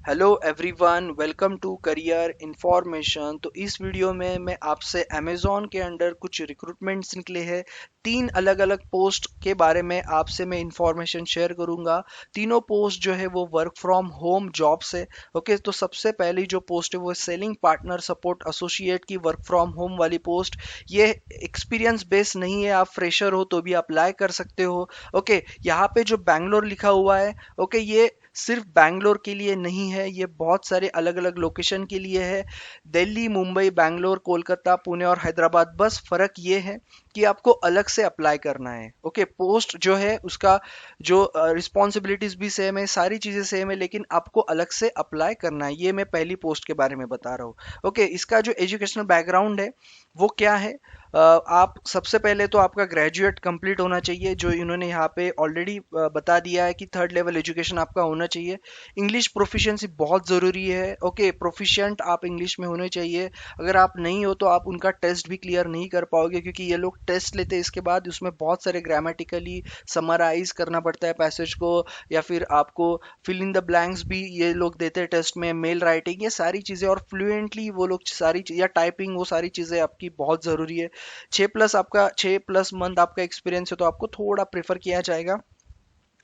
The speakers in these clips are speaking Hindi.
Hello everyone, welcome to career information. तो इस वीडियो में मैं आपसे अमेजोन के अंडर कुछ रिक्रूटमेंट्स निकले हैं। तीन अलग अलग पोस्ट के बारे में आपसे मैं इंफॉर्मेशन शेयर करूंगा। तीनों पोस्ट जो है वो वर्क फ्रॉम होम जॉब से। ओके, तो सबसे पहली जो पोस्ट है वो सेलिंग पार्टनर सपोर्ट एसोसिएट की वर्क फ्रॉम होम वाली पोस्ट। ये एक्सपीरियंस बेस्ड नहीं है, आप फ्रेशर हो तो भी अप्लाई कर सकते हो। ओके, यहाँ पे जो बैंगलोर लिखा हुआ है, ओके, ये सिर्फ बैंगलोर के लिए नहीं है, ये बहुत सारे अलग अलग लोकेशन के लिए है। दिल्ली, मुंबई, बैंगलोर, कोलकाता, पुणे और हैदराबाद। बस फर्क ये है कि आपको अलग से अप्लाई करना है। ओके, पोस्ट जो है उसका जो रिस्पॉन्सिबिलिटीज भी सेम है, सारी चीजें सेम है, लेकिन आपको अलग से अप्लाई करना है। ये मैं पहली पोस्ट के बारे में बता रहा हूँ। ओके, इसका जो एजुकेशनल बैकग्राउंड है वो क्या है। आप सबसे पहले तो आपका ग्रेजुएट कंप्लीट होना चाहिए, जो इन्होंने यहाँ पे ऑलरेडी बता दिया है कि थर्ड लेवल एजुकेशन आपका होना चाहिए। इंग्लिश प्रोफिशिएंसी बहुत ज़रूरी है। ओके, प्रोफिशिएंट आप इंग्लिश में होने चाहिए। अगर आप नहीं हो तो आप उनका टेस्ट भी क्लियर नहीं कर पाओगे, क्योंकि ये लोग टेस्ट लेते हैं, इसके बाद उसमें बहुत सारे ग्रामेटिकली समराइज करना पड़ता है पैसेज को, या फिर आपको फिल इन द ब्लैंक्स भी ये लोग देते हैं टेस्ट में। मेल राइटिंग, ये सारी चीज़ें, और फ्लुएंटली वो लोग सारी या टाइपिंग, वो सारी चीज़ें आपकी बहुत ज़रूरी है। 6+ मंथ आपका एक्सपीरियंस है तो आपको थोड़ा प्रेफर किया जाएगा।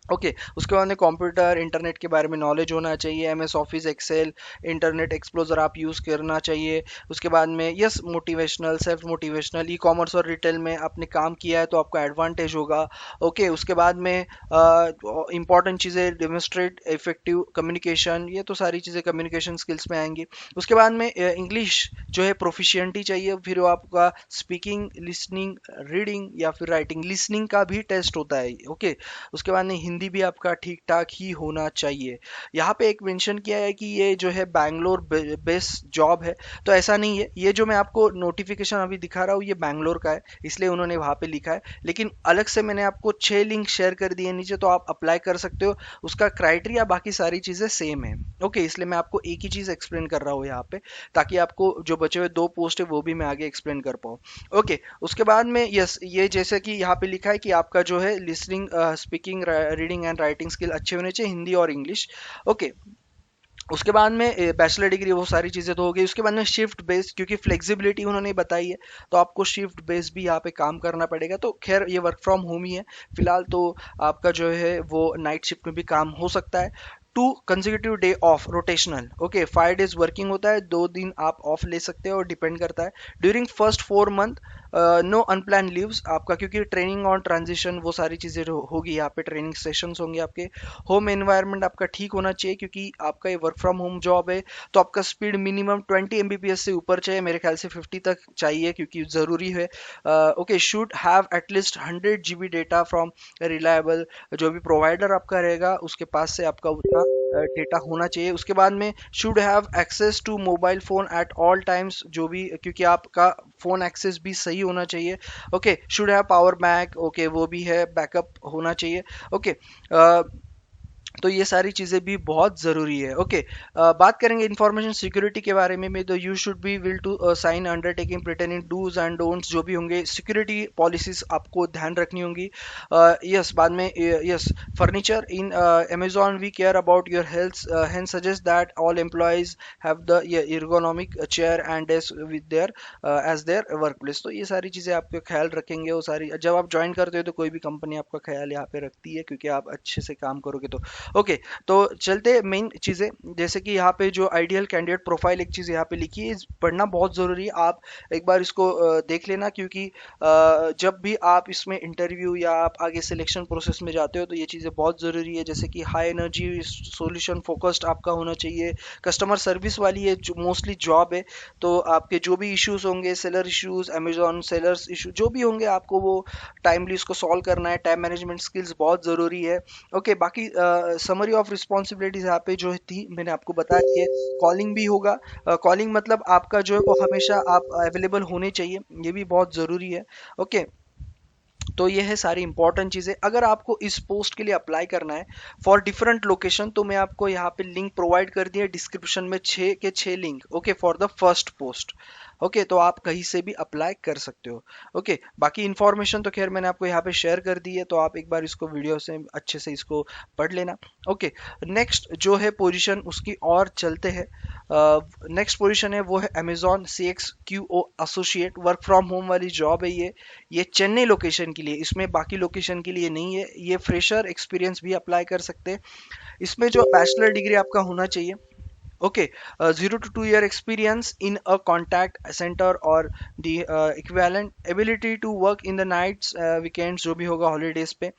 ओके, उसके बाद में कंप्यूटर इंटरनेट के बारे में नॉलेज होना चाहिए। MS office, excel, internet exposure आप यूज़ करना चाहिए। उसके बाद में yes, motivational, self motivational, e commerce और रिटेल में आपने काम किया है तो आपका एडवांटेज होगा। ओके, उसके बाद में इंपॉर्टेंट चीज़ें, डेमोस्ट्रेट इफेक्टिव कम्युनिकेशन, ये तो सारी चीज़ें कम्युनिकेशन स्किल्स में आएंगी। उसके बाद में इंग्लिश जो है प्रोफिशिएंटी चाहिए। फिर वो आपका स्पीकिंग, लिसनिंग, रीडिंग या फिर राइटिंग, लिसनिंग का भी टेस्ट होता है। ओके, उसके बाद में हिंदी भी आपका ठीक ठाक ही होना चाहिए। यहाँ पे एक मेंशन किया है कि ये जो है बैंगलोर बेस्ड जॉब है, तो ऐसा नहीं है। ये जो मैं आपको नोटिफिकेशन अभी दिखा रहा हूँ ये बैंगलोर का है, इसलिए उन्होंने वहाँ पे लिखा है। लेकिन अलग से मैंने आपको 6 लिंक शेयर कर दिए नीचे, तो आप अप्लाई कर सकते हो। उसका क्राइटेरिया बाकी सारी चीज़ें सेम है। ओके, इसलिए मैं आपको एक ही चीज़ एक्सप्लेन कर रहा हूँ यहाँ पे, ताकि आपको जो बचे हुए दो पोस्ट है वो भी मैं आगे एक्सप्लेन कर पाऊँ। ओके, उसके बाद में यस, ये जैसे कि यहाँ पे लिखा है कि आपका जो है listening, speaking, reading and writing skill अच्छे होने चाहिए, हिंदी और इंग्लिश। ओके, उसके बाद में बैचलर डिग्री, वो सारी चीज़ें तो हो गई। उसके बाद में शिफ्ट बेस्ड, क्योंकि फ्लेक्सिबिलिटी उन्होंने बताई है, तो आपको शिफ्ट बेस्ड भी यहाँ पे काम करना पड़ेगा। तो खैर ये वर्क फ्रॉम होम ही है फिलहाल, तो आपका जो है वो नाइट शिफ्ट में भी काम हो सकता है। 2 consecutive day of rotational. Okay, 5 days working होता है, 2 दिन आप ऑफ ले सकते हो, और डिपेंड करता है। During first 4 month no unplanned leaves आपका, क्योंकि ट्रेनिंग ऑन ट्रांजिशन वो सारी चीज़ें होगी, यहाँ पे ट्रेनिंग सेशंस होंगे आपके। होम एनवायरनमेंट आपका ठीक होना चाहिए, क्योंकि आपका ये वर्क फ्रॉम होम जॉब है, तो आपका स्पीड मिनिमम 20 Mbps से ऊपर चाहिए, मेरे ख्याल से 50 तक चाहिए, क्योंकि ज़रूरी है। Okay, should have at least 100 GB data from reliable, जो भी प्रोवाइडर आपका रहेगा उसके पास से आपका उतना डेटा होना चाहिए। उसके बाद में should have access to mobile phone at all times, जो भी, क्योंकि आपका फ़ोन एक्सेस भी सही होना चाहिए। Okay, should have power bank, okay, वो भी है, बैकअप होना चाहिए। ओके, तो ये सारी चीज़ें भी बहुत ज़रूरी है। ओके, बात करेंगे इंफॉर्मेशन सिक्योरिटी के बारे में तो you should be will to sign undertaking pertaining dos and don'ts, जो भी होंगे सिक्योरिटी पॉलिसीज आपको ध्यान रखनी होंगी। यस, बाद में yes, furniture in Amazon we care about your health and suggest that all employees have the ergonomic chair and desk with their as their workplace. तो ये सारी चीज़ें आपका ख्याल रखेंगे, वो सारी जब आप ज्वाइन करते हो तो कोई भी कंपनी आपका ख्याल यहाँ पे रखती है, क्योंकि आप अच्छे से काम करोगे तो। ओके, तो चलते मेन चीज़ें, जैसे कि यहाँ पे जो आइडियल कैंडिडेट प्रोफाइल एक चीज़ यहाँ पे लिखी है, पढ़ना बहुत ज़रूरी है। आप एक बार इसको देख लेना, क्योंकि जब भी आप इसमें इंटरव्यू या आप आगे सिलेक्शन प्रोसेस में जाते हो तो ये चीज़ें बहुत ज़रूरी है। जैसे कि हाई एनर्जी सॉल्यूशन फोकस्ड आपका होना चाहिए, कस्टमर सर्विस वाली ये जो मोस्टली जॉब है, तो आपके जो भी इश्यूज होंगे, seller issues, Amazon sellers issue जो भी होंगे, आपको वो टाइमली उसको सॉल्व करना है। टाइम मैनेजमेंट स्किल्स बहुत ज़रूरी है। ओके, बाकी समरी ऑफ रिस्पॉन्सिबिलिटीज यहाँ पे जो थी मैंने आपको बताया कि कॉलिंग भी होगा। कॉलिंग मतलब आपका जो है वो हमेशा आप अवेलेबल होने चाहिए, ये भी बहुत ज़रूरी है। ओके, तो ये है सारी इंपॉर्टेंट चीजें। अगर आपको इस पोस्ट के लिए अप्लाई करना है फॉर डिफरेंट लोकेशन, तो मैं आपको यहाँ पे लिंक प्रोवाइड कर दिया डिस्क्रिप्शन में, 6 के 6 link, okay, for the first post. Okay, तो आप कहीं से भी अप्लाई कर सकते हो। ओके, बाकी इंफॉर्मेशन तो खैर मैंने आपको यहाँ पे शेयर कर दी है, तो आप एक बार इसको वीडियो से अच्छे से इसको पढ़ लेना। ओके, नेक्स्ट जो है पोजीशन उसकी और चलते हैं। नेक्स्ट पोजीशन है वो है Amazon CXQO associate, work from home वाली जॉब है ये चेन्नई लोकेशन के लिए, इसमें बाकी लोकेशन के लिए नहीं है। ये फ्रेशर एक्सपीरियंस भी अप्लाई कर सकते हैं। इसमें जो बैचलर डिग्री आपका होना चाहिए, okay, 0 to 2 year experience in a contact center और the equivalent ability to work in the nights, weekends जो भी होगा हॉलीडेज पे।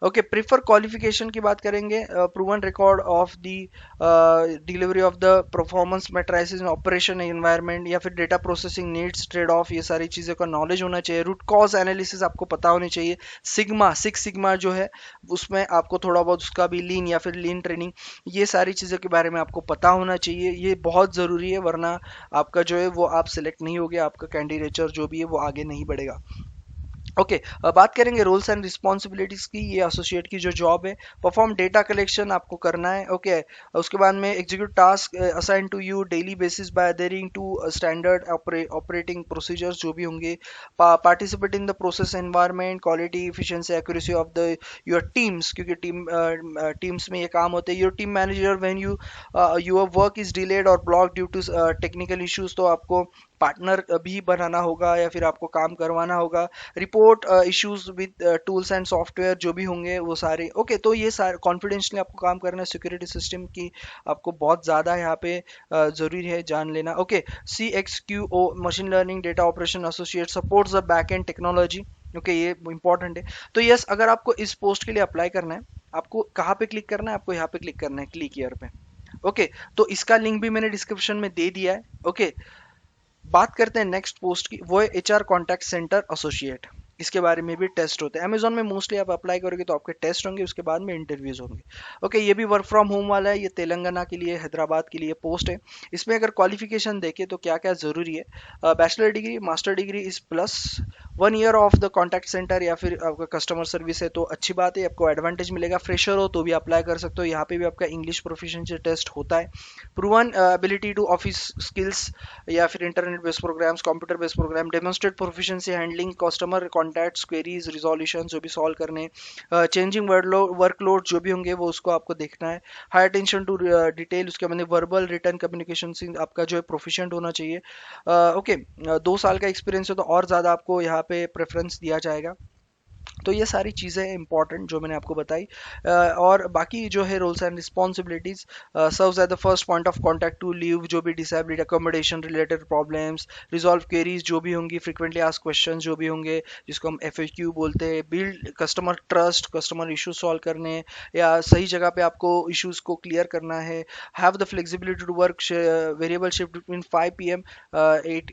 ओके, प्रीफर क्वालिफिकेशन की बात करेंगे, proven record of the delivery of the performance matrices in operation environment, या फिर data processing needs trade off, ये सारी चीज़ों का नॉलेज होना चाहिए। रूट कॉज एनालिसिस आपको पता होनी चाहिए। सिक्स सिग्मा जो है उसमें आपको थोड़ा बहुत उसका भी लीन या फिर लीन ट्रेनिंग, ये सारी चीज़ों के बारे में आपको पता होना चाहिए। ये बहुत ज़रूरी है, वरना आपका जो है वो आप सिलेक्ट नहीं होगे, आपका कैंडिडेचर जो भी है वो आगे नहीं बढ़ेगा। ओके, बात करेंगे रोल्स एंड रिस्पॉन्सिबिलिटीज की। ये एसोसिएट की जो जॉब है, परफॉर्म डेटा कलेक्शन आपको करना है। ओके, उसके बाद में execute task assign to you daily basis by adhering to standard operating procedures जो भी होंगे। Participate in the process environment, quality, efficiency, accuracy of the your teams, क्योंकि टीम्स में ये काम होते हैं। Your team manager when your work is delayed और block due to technical issues, तो आपको पार्टनर भी बनाना होगा या फिर आपको काम करवाना होगा। Report issues with tools and software जो भी होंगे वो सारे। ओके, तो ये सारे कॉन्फिडेंशियली आपको काम करना है। सिक्योरिटी सिस्टम की आपको बहुत ज़्यादा यहाँ पे ज़रूरी है जान लेना। Okay, CXQO machine learning data operation associate supports the back and technology. Okay, ये इंपॉर्टेंट है। तो यस, अगर आपको इस पोस्ट के लिए अप्लाई करना है, आपको कहाँ पे क्लिक करना है? आपको यहाँ पे क्लिक करना है, क्लिक हियर पे। ओके, तो इसका लिंक भी मैंने डिस्क्रिप्शन में दे दिया है। ओके, बात करते हैं नेक्स्ट पोस्ट की, वो है HR कॉन्टैक्ट सेंटर एसोसिएट। इसके बारे में भी टेस्ट होते हैं अमेजोन में। मोस्टली आप अप्लाई करोगे तो आपके टेस्ट होंगे, उसके बाद में इंटरव्यूज होंगे। ओके, ये भी वर्क फ्रॉम होम वाला है। ये तेलंगाना के लिए, हैदराबाद के लिए पोस्ट है। इसमें अगर क्वालिफिकेशन देखें तो क्या क्या ज़रूरी है, bachelor degree, master degree is plus, 1 year of the contact centre या फिर आपका कस्टमर सर्विस है तो अच्छी बात है, आपको एडवांटेज मिलेगा। फ्रेशर हो तो भी अप्लाई कर सकते हो। यहाँ पे भी आपका इंग्लिश प्रोफिशिएंसी टेस्ट होता है। Proven ability to office skills या फिर internet based programs, computer based program, demonstrate proficiency handling customer contacts, queries, resolution जो भी सॉल्व करने, चेंजिंग वर्कलोड जो भी होंगे वो उसको आपको देखना है। हाई अटेंशन टू डिटेल, उसके मतलब वर्बल रिटर्न कम्युनिकेशन आपका जो है प्रोफिशिएंट होना चाहिए। ओके, 2 साल का एक्सपीरियंस है तो और ज़्यादा आपको यहाँ पे प्रेफरेंस दिया जाएगा। तो ये सारी चीज़ें इंपॉर्टेंट जो मैंने आपको बताई। और बाकी जो है roles and responsibilities, serves at the first point of contact to leave जो भी disability, accommodation related problems, resolve queries जो भी होंगी, फ्रीक्वेंटली आस्क्ड क्वेश्चंस जो भी होंगे जिसको हम FAQ बोलते हैं, build customer trust, customer issue solve करने या सही जगह पे आपको इश्यूज को क्लियर करना है। Have the flexibility to work variable shift between 5 PM 8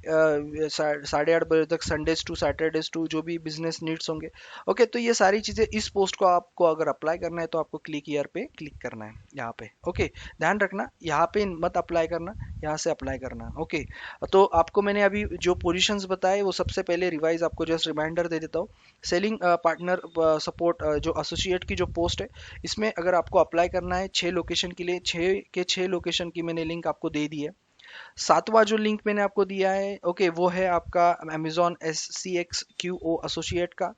8:30 तक, संडेज टू सैटरडेज टू, जो भी बिजनेस नीड्स होंगे। ओके, तो ये सारी चीज़ें इस पोस्ट को आपको अगर अप्लाई करना है तो आपको क्लिक हियर पे क्लिक करना है यहाँ पे। ओके, ध्यान रखना यहाँ पे मत अप्लाई करना, यहाँ से अप्लाई करना। ओके, तो आपको मैंने अभी जो पोजीशंस बताए वो सबसे पहले रिवाइज आपको जस्ट रिमाइंडर दे देता हूँ। सेलिंग पार्टनर सपोर्ट जो एसोसिएट की जो पोस्ट है, इसमें अगर आपको अप्लाई करना है 6 लोकेशन के लिए, 6 लोकेशन की मैंने लिंक आपको दे दी है। 7वां जो लिंक मैंने आपको दिया है, ओके, वो है आपका अमेजॉन CXQO एसोसिएट का।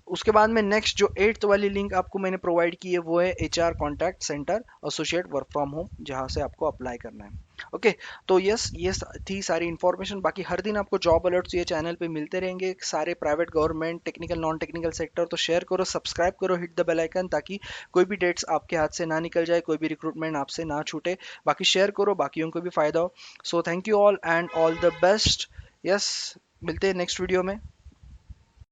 उसके बाद में नेक्स्ट जो 8th वाली लिंक आपको मैंने प्रोवाइड की है वो है HR contact centre associate work from home, जहां से आपको अप्लाई करना है। ओके, तो यस, ये थी सारी इन्फॉर्मेशन। बाकी हर दिन आपको जॉब अलर्ट्स ये चैनल पे मिलते रहेंगे, सारे private, government, technical, non technical sector. तो शेयर करो, सब्सक्राइब करो, हिट द बेल आइकन, ताकि कोई भी डेट्स आपके हाथ से ना निकल जाए, कोई भी रिक्रूटमेंट आपसे ना छूटे। बाकी शेयर करो, बाकियों को भी फायदा हो। So thank you all and all the best. Yes, मिलते हैं नेक्स्ट वीडियो में।